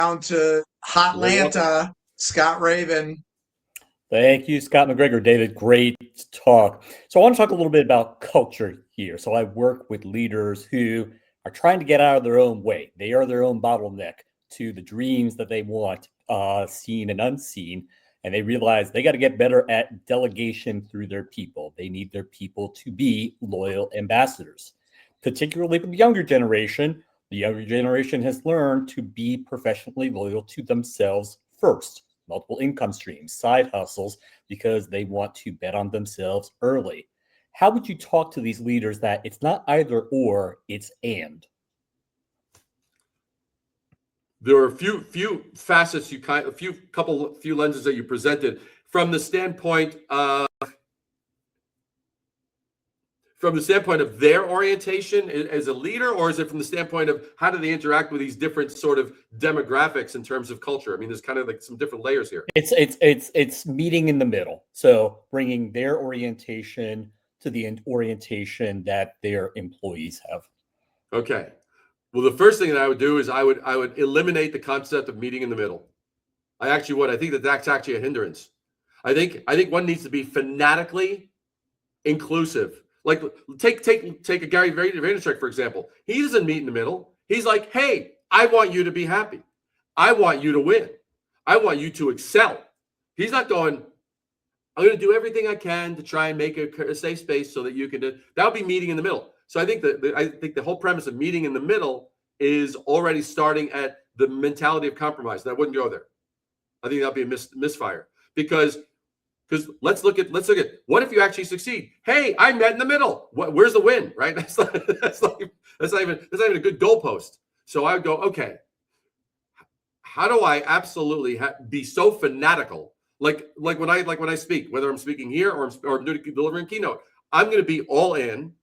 down to Hotlanta, Scott Raven. Thank you, Scott McGregor. David, great talk. So I want to talk a little bit about culture here. So I work with leaders who are trying to get out of their own way. They are their own bottleneck to the dreams that they want, seen and unseen. And they realize they got to get better at delegation through their people. They need their people to be loyal ambassadors, particularly for the younger generation. The younger generation has learned to be professionally loyal to themselves first. Multiple income streams, side hustles, because they want to bet on themselves early. How would you talk to these leaders that it's not either or, it's and? There are a few facets few lenses that you presented from the standpoint of their orientation as a leader, or is it from the standpoint of how do they interact with these different sort of demographics in terms of culture? I mean, there's kind of like some different layers here. It's meeting in the middle. So bringing their orientation to the orientation that their employees have. Okay. Well, the first thing that I would do is I would eliminate the concept of meeting in the middle. I actually would. I think that that's actually a hindrance. I think one needs to be fanatically inclusive. Like take a Gary Vaynerchuk, for example. He doesn't meet in the middle. He's like, hey, I want you to be happy. I want you to win. I want you to excel. He's not going, I'm going to do everything I can to try and make a safe space so that you can do. That would be meeting in the middle. So I think the whole premise of meeting in the middle is already starting at the mentality of compromise. And I wouldn't go there. I think that'd be a misfire because let's look at what if you actually succeed? Hey, I met in the middle. Where's the win? Right? That's not even a good goalpost. So I would go, okay, how do I absolutely be so fanatical? Like when I speak, whether I'm speaking here or I'm delivering keynote, I'm going to be all in.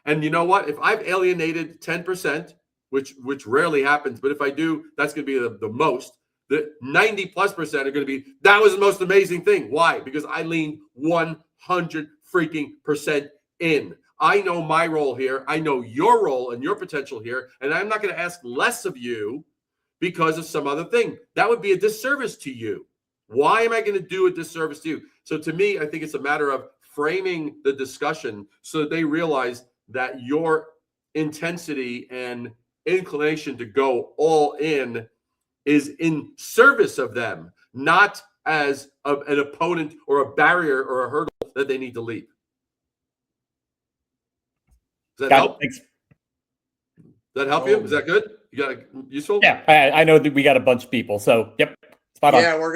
And you know what? If I've alienated 10%, which rarely happens, but if I do, that's going to be the most. The 90+% are going to be, that was the most amazing thing. Why? Because I lean 100 freaking percent in. I know my role here. I know your role and your potential here. And I'm not going to ask less of you because of some other thing. That would be a disservice to you. Why am I going to do a disservice to you? So to me, I think it's a matter of framing the discussion so that they realize that your intensity and inclination to go all in is in service of them, not as an opponent or a barrier or a hurdle that they need to leap. Does that help? Thanks. Does that help you? Is that good? You got it useful? Yeah, I know that we got a bunch of people. So, yep, spot on. Yeah, we're